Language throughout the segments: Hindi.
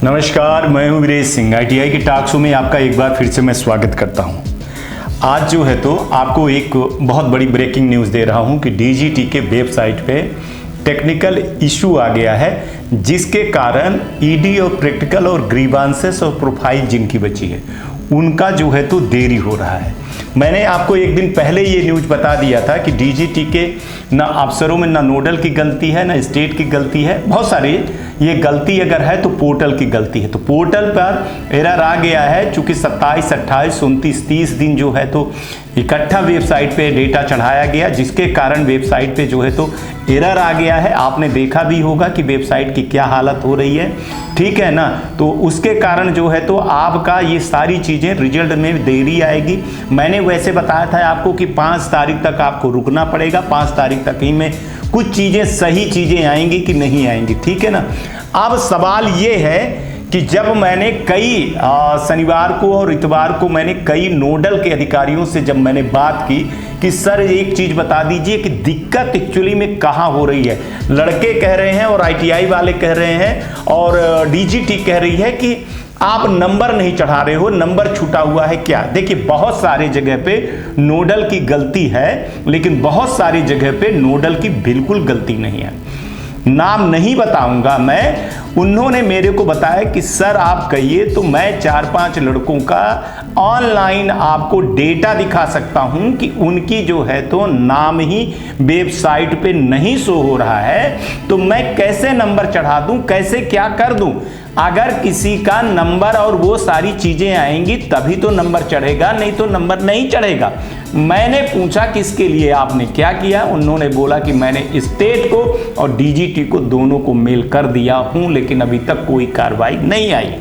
नमस्कार, मैं हूं वीरेश सिंह। ITI के टॉक शो में आपका एक बार फिर से मैं स्वागत करता हूं। आज जो है तो आपको एक बहुत बड़ी ब्रेकिंग न्यूज़ दे रहा हूं कि DGT के वेबसाइट पे टेक्निकल इशू आ गया है, जिसके कारण ED और प्रैक्टिकल और ग्रीवांसेस और प्रोफाइल जिनकी बची है उनका जो है तो देरी हो रहा है। मैंने आपको एक दिन पहले ये न्यूज़ बता दिया था कि DGT के ना अफसरों में ना नोडल की गलती है ना स्टेट की गलती है, बहुत सारी ये गलती अगर है तो पोर्टल की गलती है। तो पोर्टल पर एरर आ गया है, चूँकि 27, 28, 29, 30 दिन जो है तो इकट्ठा वेबसाइट पे डेटा चढ़ाया गया, जिसके कारण वेबसाइट पे जो है तो एरर आ गया है। आपने देखा भी होगा कि वेबसाइट की क्या हालत हो रही है, ठीक है ना। तो उसके कारण जो है तो आपका ये सारी चीज़ें रिजल्ट में देरी आएगी। मैंने वैसे बताया था आपको कि 5 तारीख तक आपको रुकना पड़ेगा, 5 तारीख तक ही में कुछ चीज़ें सही चीज़ें आएंगी कि नहीं आएंगी, ठीक है ना। अब सवाल ये है कि जब मैंने कई शनिवार को और इतवार को मैंने कई नोडल के अधिकारियों से जब मैंने बात की कि सर एक चीज़ बता दीजिए कि दिक्कत एक्चुअली में कहाँ हो रही है। लड़के कह रहे हैं और ITI वाले कह रहे हैं और DGT कह रही है कि आप नंबर नहीं चढ़ा रहे हो, नंबर छूटा हुआ है क्या। देखिए, बहुत सारे जगह पे नोडल की गलती है, लेकिन बहुत सारी जगह पे नोडल की बिल्कुल गलती नहीं है। नाम नहीं बताऊंगा मैं, उन्होंने मेरे को बताया कि सर आप कहिए तो मैं 4-5 लड़कों का ऑनलाइन आपको डेटा दिखा सकता हूं कि उनकी जो है तो नाम ही वेबसाइट पे नहीं शो हो रहा है, तो मैं कैसे नंबर चढ़ा दूं, कैसे क्या कर दूं। अगर किसी का नंबर और वो सारी चीजें आएंगी तभी तो नंबर चढ़ेगा, नहीं तो नंबर नहीं चढ़ेगा। मैंने पूछा कि इसके लिए आपने क्या किया। उन्होंने बोला कि मैंने स्टेट को और DGT को दोनों को मेल कर दिया हूं, लेकिन अभी तक कोई कार्रवाई नहीं आई।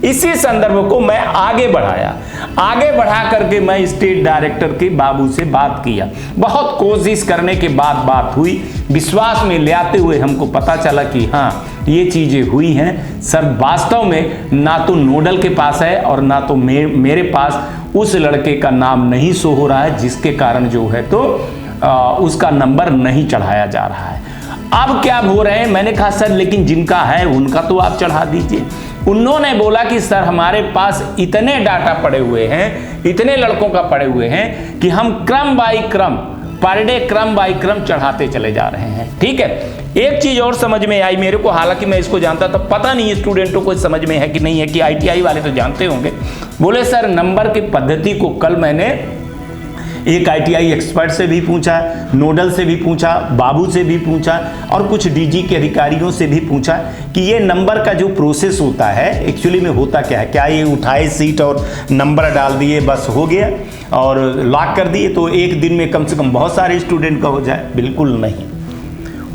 इसी संदर्भ को मैं आगे बढ़ा करके मैं स्टेट डायरेक्टर के बाबू से बात किया। बहुत कोशिश करने के बाद बात हुई, विश्वास में ले आते हुए हमको पता चला कि हाँ ये चीज़ें हुई हैं। सर वास्तव में ना तो नोडल के पास है और ना तो मेरे पास उस लड़के का नाम नहीं शो हो रहा है, जिसके कारण जो है तो उसका नंबर नहीं चढ़ाया जा रहा है। अब क्या हो रहे हैं, मैंने कहा सर लेकिन जिनका है उनका तो आप चढ़ा दीजिए। उन्होंने बोला कि सर हमारे पास इतने डाटा पड़े हुए हैं, इतने लड़कों का पड़े हुए हैं कि हम क्रम बाई क्रम पर डे क्रम बाई क्रम चढ़ाते चले जा रहे हैं, ठीक है। एक चीज और समझ में आई मेरे को, हालांकि मैं इसको जानता था, पता नहीं स्टूडेंटों को समझ में है कि नहीं है, कि ITI वाले तो जानते होंगे। बोले सर नंबर की पद्धति को कल मैंने एक ITI एक्सपर्ट से भी पूछा, नोडल से भी पूछा, बाबू से भी पूछा और कुछ DG के अधिकारियों से भी पूछा कि ये नंबर का जो प्रोसेस होता है एक्चुअली में होता क्या है। क्या ये उठाए सीट और नंबर डाल दिए बस हो गया और लॉक कर दिए तो एक दिन में कम से कम बहुत सारे स्टूडेंट का हो जाए? बिल्कुल नहीं।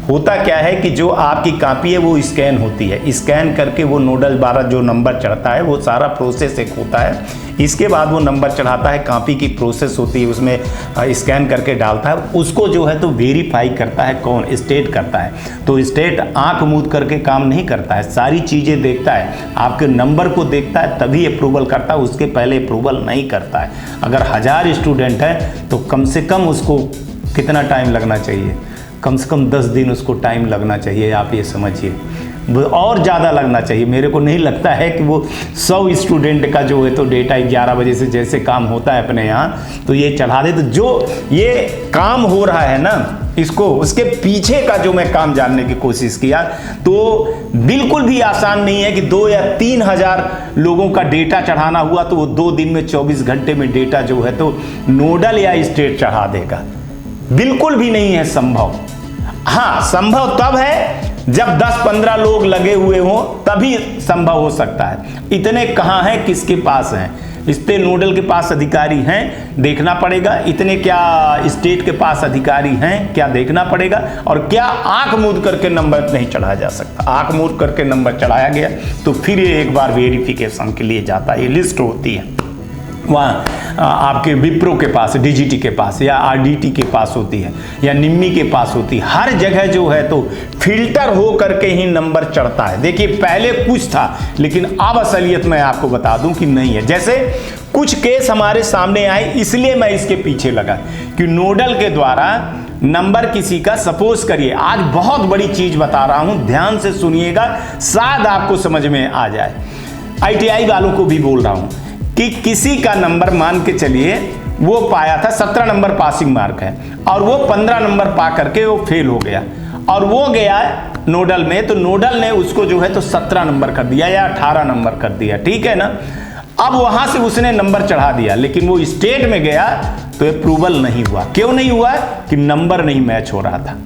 होता क्या है कि जो आपकी कॉपी है वो स्कैन होती है, स्कैन करके वो नोडल द्वारा जो नंबर चढ़ता है वो सारा प्रोसेस एक होता है। इसके बाद वो नंबर चढ़ाता है, कॉपी की प्रोसेस होती है, उसमें स्कैन करके डालता है, उसको जो है तो वेरीफाई करता है कौन? स्टेट करता है। तो स्टेट आंख मूंद करके काम नहीं करता है, सारी चीज़ें देखता है, आपके नंबर को देखता है तभी अप्रूवल करता है, उसके पहले अप्रूवल नहीं करता है। अगर 1000 स्टूडेंट है तो कम से कम उसको कितना टाइम लगना चाहिए? कम से कम 10 दिन उसको टाइम लगना चाहिए, आप ये समझिए, और ज़्यादा लगना चाहिए। मेरे को नहीं लगता है कि वो 100 स्टूडेंट का जो है तो डेटा 11 बजे से जैसे काम होता है अपने यहाँ तो ये चढ़ा दे। तो जो ये काम हो रहा है ना, इसको उसके पीछे का जो मैं काम जानने की कोशिश किया तो बिल्कुल भी आसान नहीं है कि 2 या 3 हज़ार लोगों का डेटा चढ़ाना हुआ तो वो 2 दिन में 24 घंटे में डेटा जो है तो नोडल या स्टेट चढ़ा देगा। बिल्कुल भी नहीं है संभव। हाँ, संभव तब है जब 10-15 लोग लगे हुए हों, तभी संभव हो सकता है। इतने कहाँ हैं, किसके पास हैं? स्टेट नोडल के पास अधिकारी हैं, देखना पड़ेगा। इतने क्या स्टेट के पास अधिकारी हैं, क्या देखना पड़ेगा। और क्या आंख मूंद करके नंबर नहीं चढ़ाया जा सकता? आंख मूंद करके नंबर चढ़ाया गया तो फिर ये एक बार वेरिफिकेशन के लिए जाता है, ये लिस्ट होती है वहाँ आपके विप्रो के पास, DGT के पास या RDT के पास होती है या निम्मी के पास होती है। हर जगह जो है तो फिल्टर हो करके ही नंबर चढ़ता है। देखिए पहले कुछ था, लेकिन अब असलियत मैं आपको बता दूं कि नहीं है। जैसे कुछ केस हमारे सामने आए, इसलिए मैं इसके पीछे लगा कि नोडल के द्वारा नंबर किसी का, सपोज करिए, आज बहुत बड़ी चीज बता रहा हूं, ध्यान से सुनिएगा, शायद आपको समझ में आ जाए। आईटीआई वालों को भी बोल रहा हूं कि किसी का नंबर मान के चलिए वो पाया था 17 नंबर पासिंग मार्क है और वो 15 नंबर पा करके वो फेल हो गया और वो गया नोडल में, तो नोडल ने उसको जो है तो 17 नंबर कर दिया या 18 नंबर कर दिया, ठीक है ना। अब वहां से उसने नंबर चढ़ा दिया, लेकिन वो स्टेट में गया तो अप्रूवल नहीं हुआ। क्यों नहीं हुआ? कि नंबर नहीं मैच हो रहा था,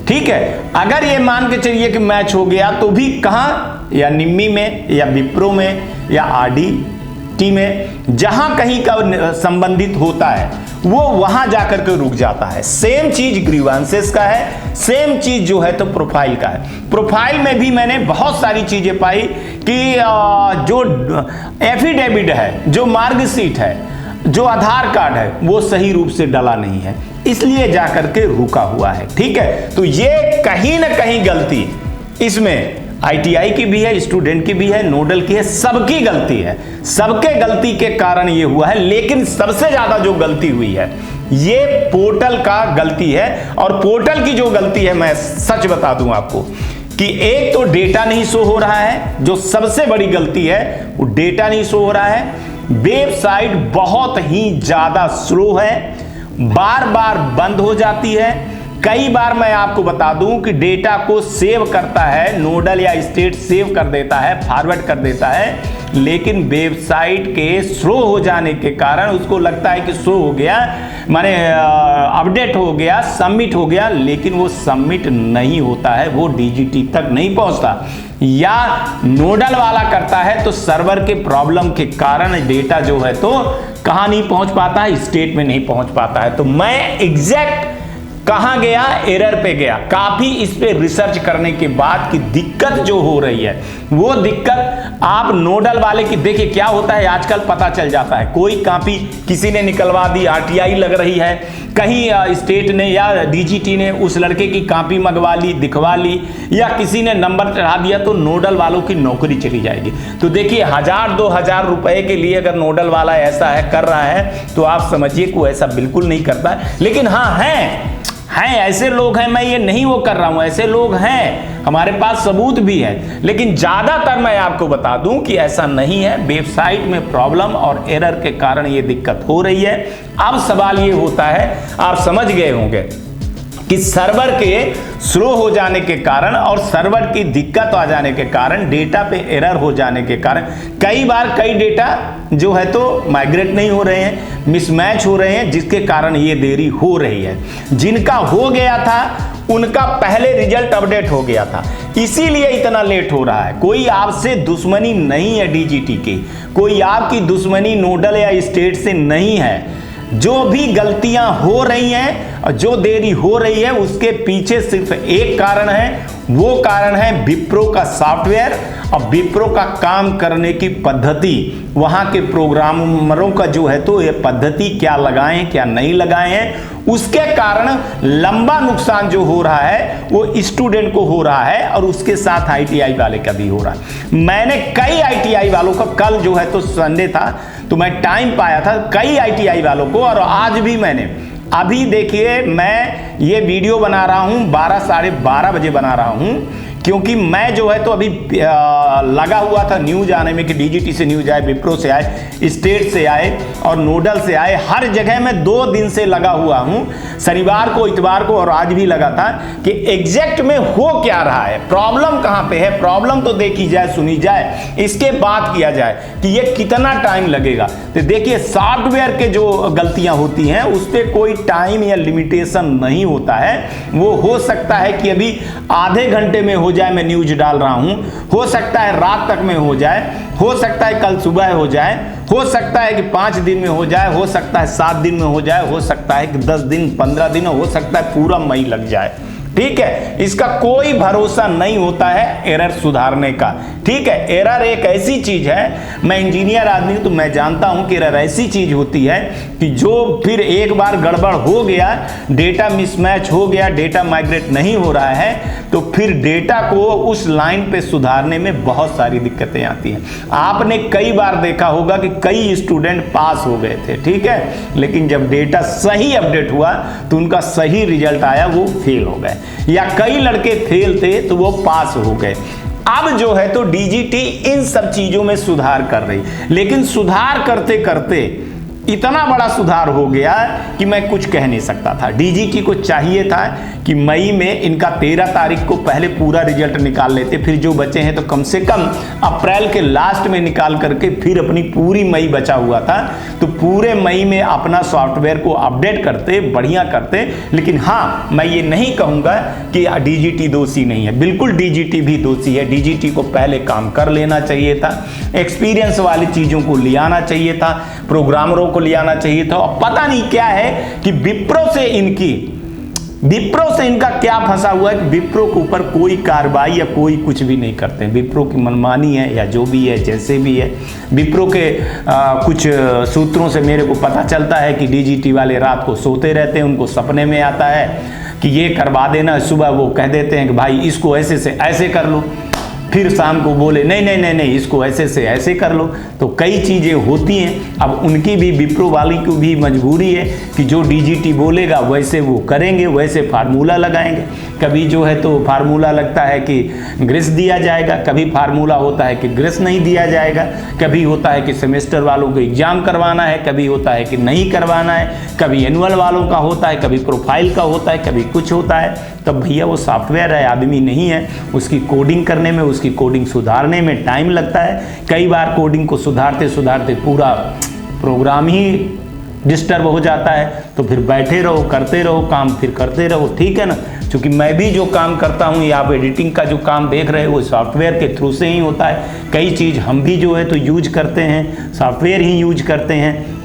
ठीक है। अगर ये मान के चलिए कि मैच हो गया तो भी कहां, या निम्मी में या विप्रो में या आरडीटी में, जहां कहीं का संबंधित होता है वो वहां जाकर के रुक जाता है। सेम चीज ग्रीवांसेस का है, सेम चीज जो है तो प्रोफाइल का है। प्रोफाइल में भी मैंने बहुत सारी चीजें पाई कि जो एफिडेविट है, जो मार्कशीट है, जो आधार कार्ड है, वो सही रूप से डला नहीं है, इसलिए जाकर के रुका हुआ है, ठीक है। तो ये कहीं ना कहीं गलती इसमें आईटीआई की भी है, स्टूडेंट की भी है, नोडल की है, सबकी गलती है। सबके गलती के कारण ये हुआ है, लेकिन सबसे ज्यादा जो गलती हुई है ये पोर्टल का गलती है। और पोर्टल की जो गलती है, मैं सच बता दूं आपको कि एक तो डेटा नहीं शो हो रहा है, जो सबसे बड़ी गलती है वो डेटा नहीं शो हो रहा है। वेबसाइट बहुत ही ज्यादा स्लो है, बार बार बंद हो जाती है। कई बार मैं आपको बता दूं कि डेटा को सेव करता है नोडल या स्टेट, सेव कर देता है, फॉरवर्ड कर देता है, लेकिन वेबसाइट के स्लो हो जाने के कारण उसको लगता है कि स्लो हो गया, माने अपडेट हो गया, सबमिट हो गया, लेकिन वो सबमिट नहीं होता है, वो डीजीटी तक नहीं पहुंचता। या नोडल वाला करता है तो सर्वर के प्रॉब्लम के कारण डेटा जो है तो कहां नहीं पहुंच पाता है, स्टेट में नहीं पहुंच पाता है। तो मैं एग्जैक्ट कहां गया, एरर पे गया। काफी इस पे रिसर्च करने के बाद की दिक्कत जो हो रही है, वो दिक्कत आप नोडल वाले की देखिए क्या होता है आजकल पता चल जाता है। कोई कॉपी किसी ने निकलवा दी, आरटीआई लग रही है, कहीं स्टेट ने या डीजीटी ने उस लड़के की कॉपी मंगवा ली, दिखवा ली, या किसी ने नंबर चढ़ा दिया, तो नोडल वालों की नौकरी चली जाएगी। तो देखिए 1000-2000 रुपए के लिए अगर नोडल वाला ऐसा है कर रहा है तो आप समझिए को ऐसा बिल्कुल नहीं करता है। लेकिन हाँ हैं ऐसे लोग हैं, मैं ये नहीं वो कर रहा हूं, ऐसे लोग हैं, हमारे पास सबूत भी है। लेकिन ज्यादातर मैं आपको बता दूं कि ऐसा नहीं है। वेबसाइट में प्रॉब्लम और एरर के कारण ये दिक्कत हो रही है। अब सवाल ये होता है, आप समझ गए होंगे कि सर्वर के स्लो हो जाने के कारण और सर्वर की दिक्कत आ जाने के कारण, डेटा पे एरर हो जाने के कारण कई बार कई डेटा जो है तो माइग्रेट नहीं हो रहे हैं, मिसमैच हो रहे हैं, जिसके कारण ये देरी हो रही है। जिनका हो गया था उनका पहले रिजल्ट अपडेट हो गया था, इसीलिए इतना लेट हो रहा है। कोई आपसे दुश्मनी नहीं है डीजीटी की, कोई आपकी दुश्मनी नोडल या स्टेट से नहीं है। जो भी गलतियां हो रही हैं और जो देरी हो रही है उसके पीछे सिर्फ एक कारण है, वो कारण है विप्रो का सॉफ्टवेयर और विप्रो का काम करने की पद्धति। वहां के प्रोग्रामरों का जो है तो ये पद्धति क्या लगाए क्या नहीं लगाए हैं, उसके कारण लंबा नुकसान जो हो रहा है वो स्टूडेंट को हो रहा है और उसके साथ आईटीआई वाले का भी हो रहा है। मैंने कई आईटीआई वालों का, कल जो है तो संडे था तो मैं टाइम पाया था, कई आईटीआई वालों को, और आज भी मैंने, अभी देखिए मैं ये वीडियो बना रहा हूं 12-साढ़े 12 बजे बना रहा हूं, क्योंकि मैं जो है तो अभी लगा हुआ था न्यूज आने में कि डीजीटी से न्यूज आए, विप्रो से आए, स्टेट से आए और नोडल से आए। हर जगह मैं 2 दिन से लगा हुआ हूं, शनिवार को, इतवार को और आज भी लगा था कि एग्जैक्ट में हो क्या रहा है, प्रॉब्लम कहां पे है। प्रॉब्लम तो देखी जाए, सुनी जाए, इसके बाद किया जाए कि ये कितना टाइम लगेगा। तो देखिए सॉफ्टवेयर के जो गलतियां होती हैं उस पर कोई टाइम या लिमिटेशन नहीं होता है। वो हो सकता है कि अभी आधे घंटे में हो जाए, मैं न्यूज डाल रहा हूं, हो सकता है रात तक में हो जाए, हो सकता है कल सुबह हो जाए, हो सकता है कि 5 दिन में हो जाए, हो सकता है 7 दिन में हो जाए, हो सकता है कि 10 दिन 15 दिन, हो सकता है पूरा मई लग जाए। ठीक है, इसका कोई भरोसा नहीं होता है एरर सुधारने का। ठीक है, एरर एक ऐसी चीज है, मैं इंजीनियर आदमी हूं तो मैं जानता हूं कि एरर ऐसी चीज होती है कि जो फिर एक बार गड़बड़ हो गया, डेटा मिसमैच हो गया, डेटा माइग्रेट नहीं हो रहा है, तो फिर डेटा को उस लाइन पे सुधारने में बहुत सारी दिक्कतें आती हैं। आपने कई बार देखा होगा कि कई स्टूडेंट पास हो गए थे, ठीक है, लेकिन जब डेटा सही अपडेट हुआ तो उनका सही रिजल्ट आया, वो फेल हो गए, या कई लड़के फेल थे तो वो पास हो गए। अब जो है तो डीजीटी इन सब चीजों में सुधार कर रही, लेकिन सुधार करते करते इतना बड़ा सुधार हो गया कि मैं कुछ कह नहीं सकता था। डीजीटी को चाहिए था कि मई में इनका 13 तारीख को पहले पूरा रिजल्ट निकाल लेते, फिर जो बचे हैं तो कम से कम अप्रैल के लास्ट में निकाल करके फिर अपनी पूरी मई बचा हुआ था तो पूरे मई में अपना सॉफ्टवेयर को अपडेट करते, बढ़िया करते। लेकिन हाँ, मैं ये नहीं कहूँगा कि डीजीटी दोषी नहीं है, बिल्कुल डीजीटी भी दोषी है। डीजीटी को पहले काम कर लेना चाहिए था, एक्सपीरियंस वाली चीज़ों को ले आना चाहिए था, प्रोग्रामरों को ले आना चाहिए था। और पता नहीं क्या है कि विप्रो से इनका क्या फंसा हुआ है कि विप्रो के ऊपर कोई कार्रवाई या कोई कुछ भी नहीं करते हैं। विप्रो की मनमानी है या जो भी है, जैसे भी है, विप्रो के कुछ सूत्रों से मेरे को पता चलता है कि डीजीटी वाले रात को सोते रहते हैं, उनको सपने में आता है कि ये करवा देना, सुबह वो कह देते हैं कि भाई इसको ऐसे से ऐसे कर लो, फिर शाम को बोले नहीं नहीं नहीं नहीं इसको ऐसे से ऐसे कर लो। तो कई चीज़ें होती हैं। अब उनकी भी, विप्रो वाली की भी मजबूरी है कि जो डीजीटी बोलेगा वैसे वो करेंगे, वैसे फार्मूला लगाएंगे। कभी जो है तो फार्मूला लगता है कि ग्रेस दिया जाएगा, कभी फार्मूला होता है कि ग्रेस नहीं दिया जाएगा, कभी होता है कि सेमेस्टर वालों को एग्जाम करवाना है, कभी होता है कि नहीं करवाना है, कभी एनुअल वालों का होता है, कभी प्रोफाइल का होता है, कभी कुछ होता है। तब भैया वो सॉफ्टवेयर है, आदमी नहीं है, उसकी कोडिंग करने में, उसकी कोडिंग सुधारने में टाइम लगता है। कई बार कोडिंग को सुधारते सुधारते पूरा प्रोग्राम ही डिस्टर्ब हो जाता है, तो फिर बैठे रहो, करते रहो काम, फिर करते रहो, ठीक है ना। क्योंकि मैं भी जो काम करता हूँ या आप एडिटिंग का जो काम देख रहे हो वो सॉफ्टवेयर के थ्रू से ही होता है। कई चीज़ हम भी जो है तो यूज करते हैं, सॉफ्टवेयर ही यूज करते हैं,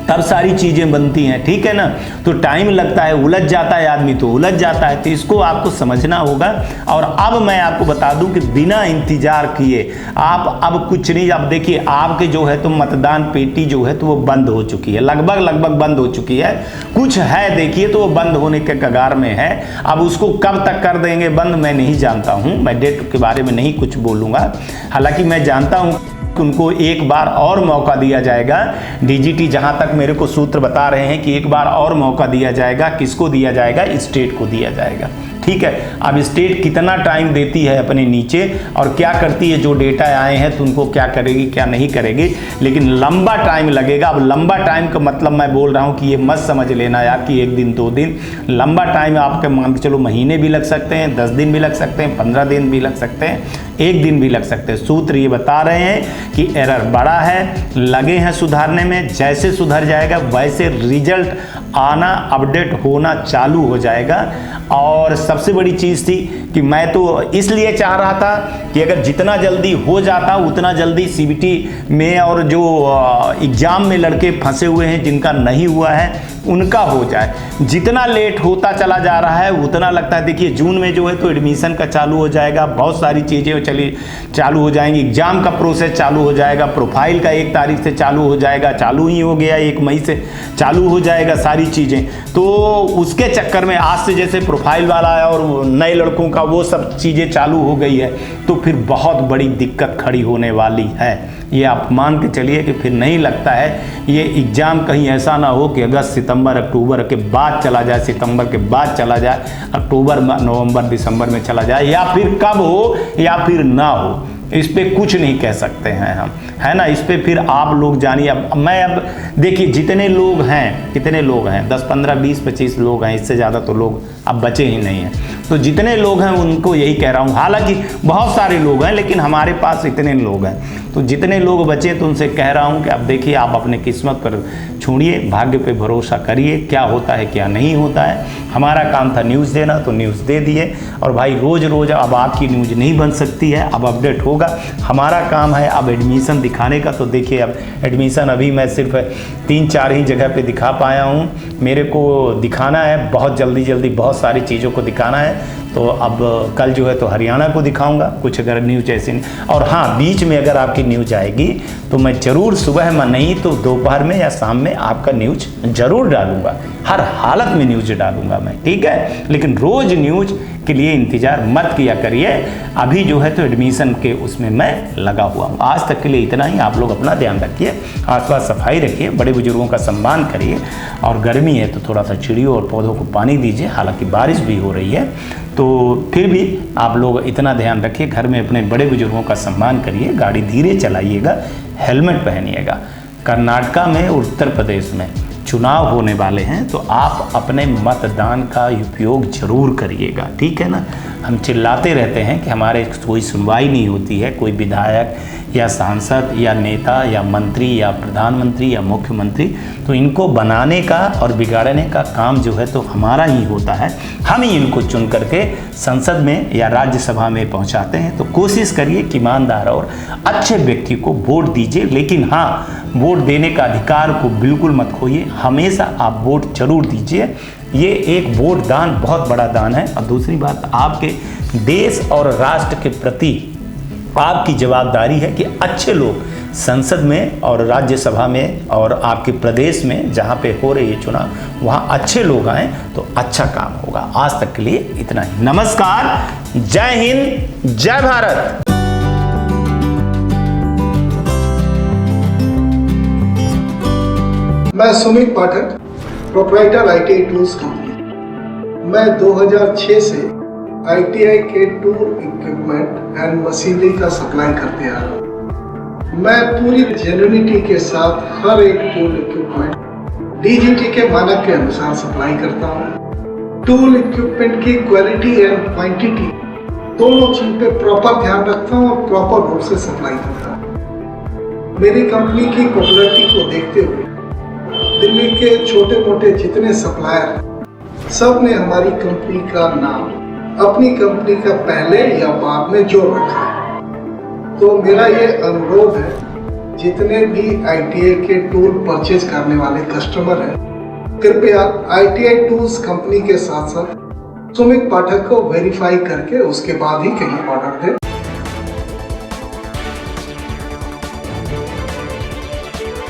तब सारी चीज़ें बनती हैं, ठीक है ना। तो टाइम लगता है, उलझ जाता है आदमी, तो उलझ जाता है, तो इसको आपको समझना होगा। और अब मैं आपको बता दूं कि बिना इंतजार किए आप अब कुछ नहीं, अब देखिए आपके जो है तो मतदान पेटी जो है तो वो बंद हो चुकी है, लगभग बंद हो चुकी है। कुछ है देखिए तो वो बंद होने के कगार में है। अब उसको कब तक कर देंगे बंद मैं नहीं जानता हूँ, मैं डेट के बारे में नहीं कुछ बोलूँगा। हालांकि मैं जानता हूँ उनको एक बार और मौका दिया जाएगा। डीजीटी जहां तक मेरे को सूत्र बता रहे हैं कि एक बार और मौका दिया जाएगा। किसको दिया जाएगा? स्टेट को दिया जाएगा, ठीक है। अब स्टेट कितना टाइम देती है अपने नीचे और क्या करती है, जो डेटा आए हैं तो उनको क्या करेगी क्या नहीं करेगी, लेकिन लंबा टाइम लगेगा। अब लंबा टाइम का मतलब मैं बोल रहा हूँ कि ये मत समझ लेना यार कि 1 दिन 2 दिन, लंबा टाइम आपके मान के चलो महीने भी लग सकते हैं, 10 दिन भी लग सकते हैं, 15 दिन भी लग सकते हैं, 1 दिन भी लग सकते हैं। सूत्र ये बता रहे हैं कि एरर बड़ा है, लगे हैं सुधारने में, जैसे सुधर जाएगा वैसे रिजल्ट आना, अपडेट होना चालू हो जाएगा। और सबसे बड़ी चीज़ थी कि मैं तो इसलिए चाह रहा था कि अगर जितना जल्दी हो जाता उतना जल्दी सीबीटी में और जो एग्ज़ाम में लड़के फंसे हुए हैं जिनका नहीं हुआ है उनका हो जाए। जितना लेट होता चला जा रहा है उतना लगता है, देखिए जून में जो है तो एडमिशन का चालू हो जाएगा, बहुत सारी चीज़ें चालू हो जाएंगी, एग्ज़ाम का प्रोसेस चालू हो जाएगा, प्रोफाइल का 1 तारीख से चालू हो जाएगा, चालू ही हो गया, 1 मई से चालू हो जाएगा सारी चीज़ें। तो उसके चक्कर में आज से जैसे प्रोफाइल वाला है और नए लड़कों का वो सब चीज़ें चालू हो गई है तो फिर बहुत बड़ी दिक्कत खड़ी होने वाली है। ये आप मान के चलिए कि फिर नहीं लगता है ये एग्ज़ाम कहीं ऐसा ना हो कि अगस्त सितंबर अक्टूबर के बाद चला जाए, सितंबर के बाद चला जाए, अक्टूबर नवंबर दिसंबर में चला जाए, या फिर कब हो या फिर ना हो, इस पे कुछ नहीं कह सकते हैं हम, है ना। इस पे फिर आप लोग जानिए। अब देखिए जितने लोग हैं, कितने लोग हैं, 10 15 20 25 लोग हैं, इससे ज़्यादा तो लोग अब बचे ही नहीं हैं। तो जितने लोग हैं उनको यही कह रहा हूँ, हालांकि बहुत सारे लोग हैं लेकिन हमारे पास इतने लोग हैं तो जितने लोग बचे तो उनसे कह रहा हूँ कि अब देखिए, आप अपने किस्मत पर छोड़िए, भाग्य पे भरोसा करिए, क्या होता है क्या नहीं होता है। हमारा काम था न्यूज़ देना, तो न्यूज़ दे दिए। और भाई रोज़ रोज़ अब आपकी न्यूज़ नहीं बन सकती है, अब अपडेट होगा। हमारा काम है अब एडमिशन दिखाने का। तो देखिए, अब एडमिशन अभी मैं सिर्फ 3-4 ही जगह पे दिखा पाया हूँ। मेरे को दिखाना है बहुत जल्दी बहुत सारी चीज़ों को दिखाना है। तो अब कल जो है तो हरियाणा को दिखाऊंगा कुछ, अगर न्यूज ऐसी नहीं। और हाँ, बीच में अगर आपकी न्यूज आएगी तो मैं ज़रूर सुबह में नहीं तो दोपहर में या शाम में आपका न्यूज ज़रूर डालूंगा। हर हालत में न्यूज डालूंगा मैं, ठीक है। लेकिन रोज़ न्यूज के लिए इंतज़ार मत किया करिए। अभी जो है तो एडमिशन के उसमें मैं लगा हुआ हूँ। आज तक के लिए इतना ही। आप लोग अपना ध्यान रखिए, आसपास सफाई रखिए, बड़े बुजुर्गों का सम्मान करिए। और गर्मी है तो थोड़ा सा चिड़ियों और पौधों को पानी दीजिए। हालांकि बारिश भी हो रही है, तो फिर भी आप लोग इतना ध्यान रखिए, घर में अपने बड़े बुजुर्गों का सम्मान करिए, गाड़ी धीरे चलाइएगा, हेलमेट पहनिएगा। कर्नाटका में, उत्तर प्रदेश में चुनाव होने वाले हैं, तो आप अपने मतदान का उपयोग जरूर करिएगा, ठीक है ना। हम चिल्लाते रहते हैं कि हमारे कोई सुनवाई नहीं होती है, कोई विधायक या सांसद या नेता या मंत्री या प्रधानमंत्री या मुख्यमंत्री, तो इनको बनाने का और बिगाड़ने का काम जो है तो हमारा ही होता है। हम ही इनको चुन करके संसद में या राज्यसभा में पहुंचाते हैं। तो कोशिश करिए कि ईमानदार और अच्छे व्यक्ति को वोट दीजिए। लेकिन हाँ, वोट देने का अधिकार को बिल्कुल मत खोइए, हमेशा आप वोट जरूर दीजिए। ये एक वोट दान बहुत बड़ा दान है। और दूसरी बात, आपके देश और राष्ट्र के प्रति आपकी जवाबदारी है कि अच्छे लोग संसद में और राज्यसभा में और आपके प्रदेश में जहाँ पे हो रही है चुनाव, वहाँ अच्छे लोग आएँ तो अच्छा काम होगा। आज तक के लिए इतना ही। नमस्कार, जय हिंद, जय भारत। मैं सुमित पाठक, प्रोप्राइटर ITI टूल्स कंपनी। मैं 2006 से ITI के टूल इक्विपमेंट एंड मशीनरी का सप्लाई करते आ रहा हूँ। मैं पूरी जेन्युइनिटी के साथ हर एक टूल इक्विपमेंट DGT के मानक के अनुसार सप्लाई करता हूँ। टूल इक्विपमेंट की क्वालिटी एंड क्वांटिटी दोनों चीज पे प्रॉपर ध्यान रखता हूँ और प्रॉपर रूप से सप्लाई करता हूँ। मेरी कंपनी की पॉपुलैरिटी को देखते हुए दिल्ली के छोटे मोटे जितने सप्लायर हैं, सब ने हमारी कंपनी का नाम अपनी कंपनी का पहले या बाद में जोड़ रखा है। तो मेरा ये अनुरोध है, जितने भी ITI के टूल परचेज करने वाले कस्टमर हैं, कृपया ITI टूल्स कंपनी के साथ साथ सुमित पाठक को वेरीफाई करके उसके बाद ही कहीं ऑर्डर दें।